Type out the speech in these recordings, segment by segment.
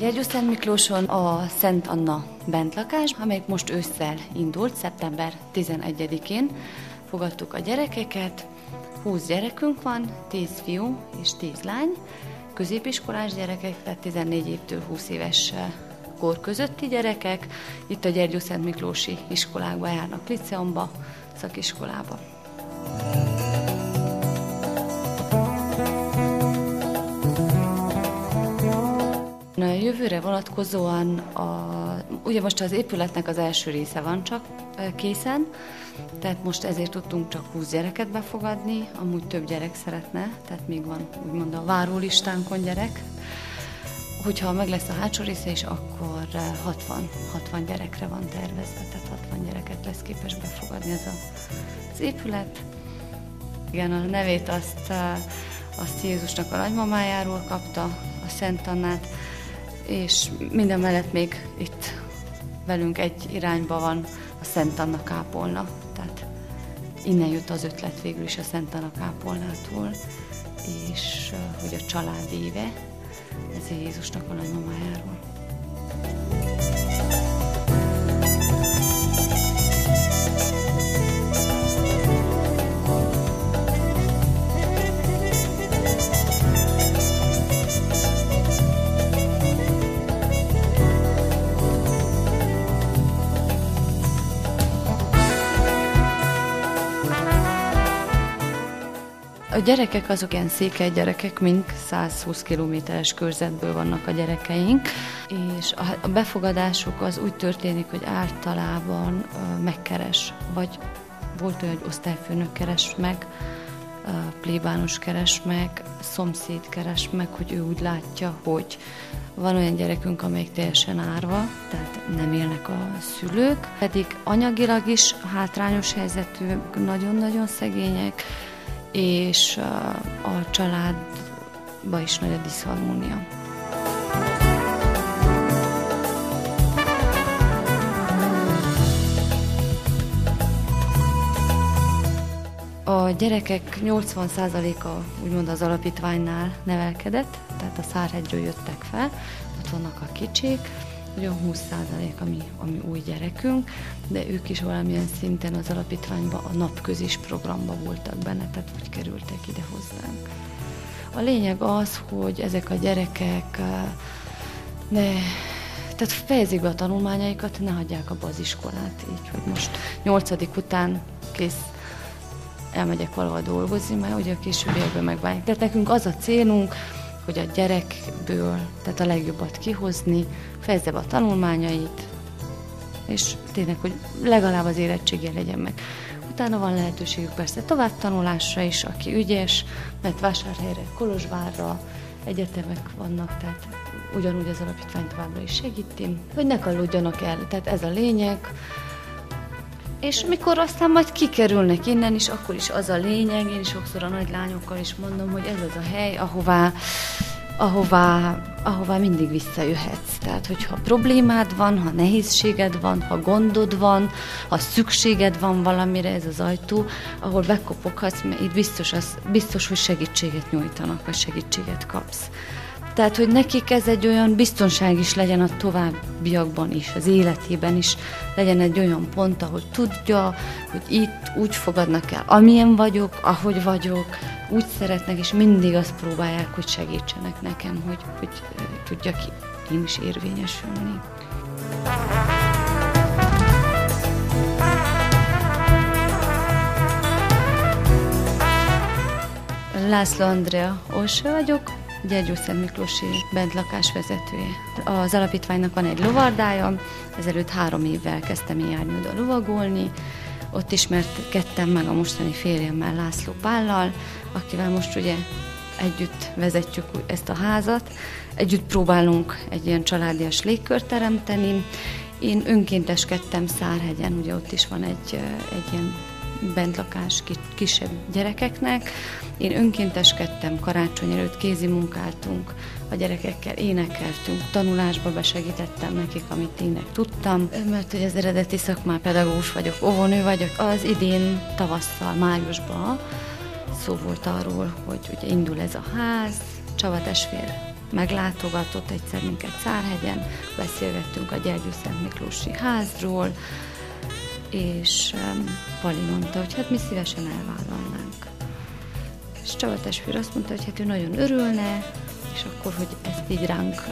Gyergyószent Miklóson a Szent Anna bentlakás, amelyik most ősszel indult, szeptember 11-én fogadtuk a gyerekeket. 20 gyerekünk van, 10 fiú és 10 lány, középiskolás gyerekek, tehát 14 évtől 20 éves kor közötti gyerekek. Itt a Gyergyószent Miklósi iskolákba járnak, liceumba, szakiskolába. A jövőre vonatkozóan, ugye most az épületnek az első része van csak készen, tehát most ezért tudtunk csak 20 gyereket befogadni, amúgy több gyerek szeretne, tehát még van úgymond a várólistánkon gyerek. Hogyha meg lesz a hátsó része is, akkor 60 gyerekre van tervezve, tehát 60 gyereket lesz képes befogadni ez az épület. Igen, a nevét azt Jézusnak a nagymamájáról kapta, a Szent Annát, és minden mellett még itt velünk egy irányba van a Szent Anna kápolna, tehát innen jött az ötlet végül is a Szent Anna kápolnától, és hogy a család éve, ez Jézusnak a nagymamájáról. A gyerekek azok ilyen székely gyerekek, mind 120 kilométeres körzetből vannak a gyerekeink, és a befogadásuk az úgy történik, hogy általában megkeres, vagy volt olyan, hogy osztályfőnök keres meg, plébános keres meg, szomszéd keres meg, hogy ő úgy látja, hogy van olyan gyerekünk, amelyik teljesen árva, tehát nem élnek a szülők, pedig anyagilag is hátrányos helyzetűek, nagyon-nagyon szegények, és a családban is nagy a diszharmónia. A gyerekek 80%-a úgymond az alapítványnál nevelkedett, tehát a Szárhegyről jöttek fel, ott vannak a kicsik, olyan 20% ami új gyerekünk, de ők is valamilyen szinten az alapítványban a napközis programba voltak benne, tehát úgy kerültek ide hozzánk. A lényeg az, hogy ezek a gyerekek tehát fejezik be a tanulmányaikat, ne hagyják abba az iskolát, így, hogy most 8. után kész, elmegyek valahol dolgozni, mert ugye a későbbiekben megválják. Tehát nekünk az a célunk, hogy a gyerekből, tehát a legjobbat kihozni, fejezze be a tanulmányait, és tényleg, hogy legalább az érettsége legyen meg. Utána van lehetőségük persze továbbtanulásra is, aki ügyes, mert Vásárhelyre, Kolozsvárra egyetemek vannak, tehát ugyanúgy az alapítvány továbbra is segíti, hogy ne kalódjanak el, tehát ez a lényeg. És mikor aztán majd kikerülnek innen is, akkor is az a lényeg, én is sokszor a nagy lányokkal is mondom, hogy ez az a hely, ahová mindig visszajöhetsz. Tehát, hogyha problémád van, ha nehézséged van, ha gondod van, ha szükséged van valamire, ez az ajtó, ahol bekopoghatsz, mert itt biztos, hogy segítséget nyújtanak, vagy segítséget kapsz. Tehát, hogy nekik ez egy olyan biztonság is legyen a továbbiakban is, az életében is legyen egy olyan pont, ahol tudja, hogy itt úgy fogadnak el, amilyen vagyok, ahogy vagyok, úgy szeretnek, és mindig azt próbálják, hogy segítsenek nekem, hogy tudjak én is érvényesülni. László Andrea Olső vagyok, Gyergyószent Miklósi bentlakás vezetője. Az alapítványnak van egy lovardája, ezelőtt 3 évvel kezdtem én járni oda lovagolni. Ott ismerkedtem meg a mostani férjemmel, László Pállal, akivel most ugye együtt vezetjük ezt a házat. Együtt próbálunk egy ilyen családias légkört teremteni. Én önkénteskedtem Szárhegyen, ugye ott is van egy ilyen bentlakás kisebb gyerekeknek. Én önkénteskedtem, karácsony előtt kézi munkáltunk, a gyerekekkel énekeltünk, tanulásba besegítettem nekik, amit tényleg tudtam, mert hogy az eredeti szakmán pedagógus vagyok, óvónő vagyok. Az idén tavasszal, májusban szó volt arról, hogy ugye indul ez a ház, Csaba testvér meglátogatott egyszer minket Szárhegyen, beszélgettünk a Gyergyószent Miklósi házról, és Pali mondta, hogy hát mi szívesen elvállalnánk. És Csaba testvér azt mondta, hogy hát ő nagyon örülne, és akkor, hogy ezt így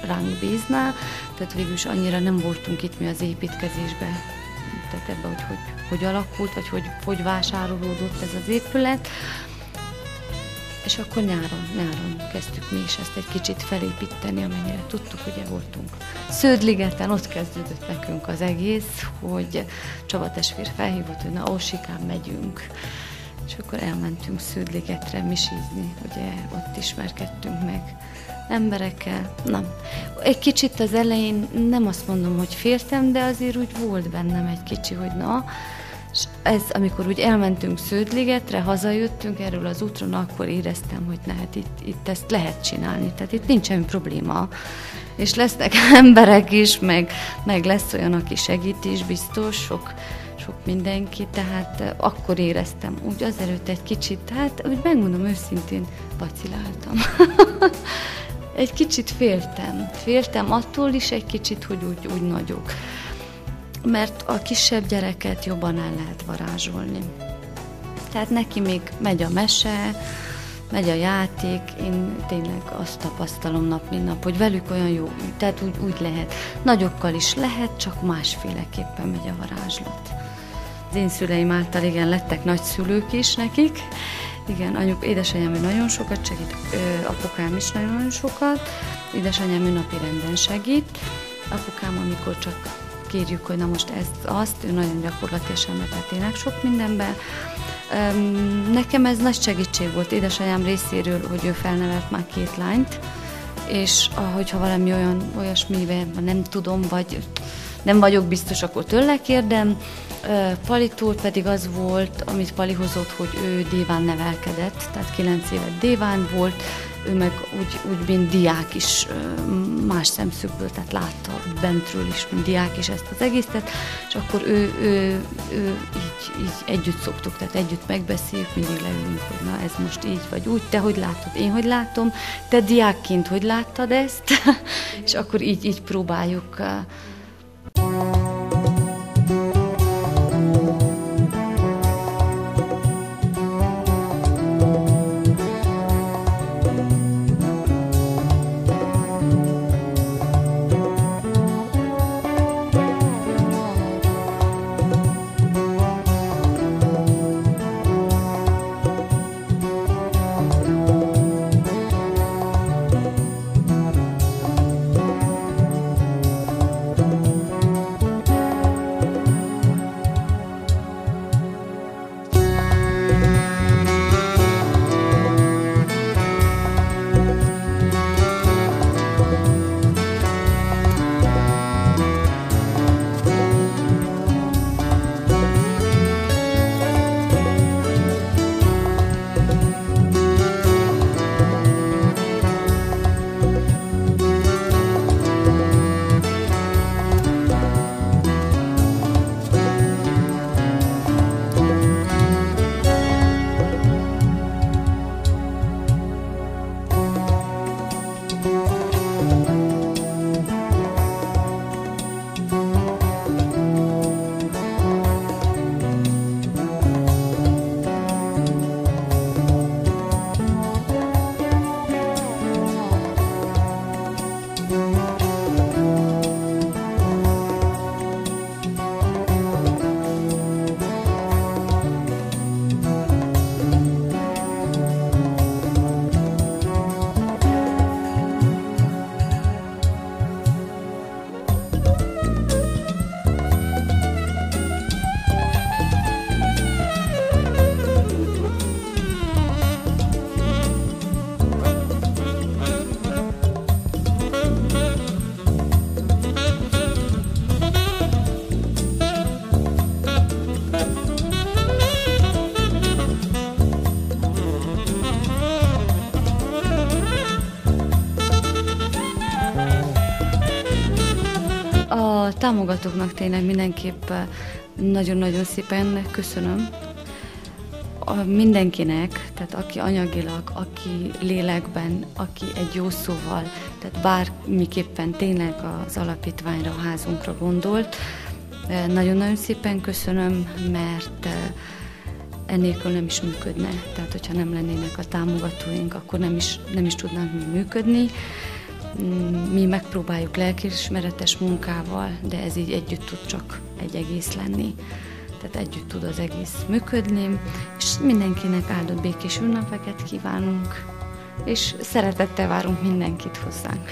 ránk bízná, tehát végül is annyira nem voltunk itt mi az építkezésbe, tehát ebben, hogy alakult, vagy hogy vásárolódott ez az épület. És akkor nyáron kezdtük mi is ezt egy kicsit felépíteni, amennyire tudtuk, ugye voltunk Sződligeten, ott kezdődött nekünk az egész, hogy Csaba testvér felhívott, hogy na, Orsikán megyünk. És akkor elmentünk Sződligetre misízni, ugye ott ismerkedtünk meg emberekkel. Na, egy kicsit az elején nem azt mondom, hogy féltem, de azért úgy volt bennem egy kicsi, hogy na, és ez, amikor úgy elmentünk Sződligetre, hazajöttünk erről az útról, akkor éreztem, hogy na, hát itt ezt lehet csinálni, tehát itt nincs semmi probléma. És lesznek emberek is, meg lesz olyan, aki segít is, biztos, sok mindenki, tehát akkor éreztem úgy azelőtt egy kicsit, tehát úgy megmondom őszintén, vaciláltam. Egy kicsit féltem attól is egy kicsit, hogy úgy nagyok. Mert a kisebb gyereket jobban el lehet varázsolni. Tehát neki még megy a mese, megy a játék, én tényleg azt tapasztalom nap, mint nap, hogy velük olyan jó, tehát úgy lehet. Nagyokkal is lehet, csak másféleképpen megy a varázslat. Az én szüleim által igen lettek nagyszülők is nekik. Igen, édesanyám nagyon sokat segít, apukám is nagyon sokat. Édesanyám napi renden segít. Apukám, amikor csak kérjük, hogy na most azt, ő nagyon gyakorlatilag mert tényleg sok mindenben. Nekem ez nagy segítség volt édesanyám részéről, hogy ő felnevelt már 2 lányt, és hogyha valami olyasmiben nem tudom, vagy nem vagyok biztos, akkor tőle kérdem. Palitól pedig az volt, amit Pali hozott, hogy ő déván nevelkedett, tehát 9 évet déván volt, ő meg úgy mint diák is más szemszögből, tehát látta bentről is, mint diák is ezt az egészet, és akkor ő így együtt szoktuk, tehát együtt megbeszéljük, mindig leülünk, hogy na ez most így vagy úgy, te hogy látod, én hogy látom, te diákként hogy láttad ezt, és akkor így próbáljuk. A támogatóknak tényleg mindenképp nagyon-nagyon szépen köszönöm mindenkinek, tehát aki anyagilag, aki lélekben, aki egy jó szóval, tehát bármiképpen tényleg az alapítványra, a házunkra gondolt. Nagyon-nagyon szépen köszönöm, mert ennélkül nem is működne. Tehát, hogyha nem lennének a támogatóink, akkor nem is tudnánk mi működni. Mi megpróbáljuk lelkiismeretes munkával, de ez így együtt tud csak egy egész lenni. Tehát együtt tud az egész működni, és mindenkinek áldott békés ünnepeket kívánunk, és szeretettel várunk mindenkit hozzánk.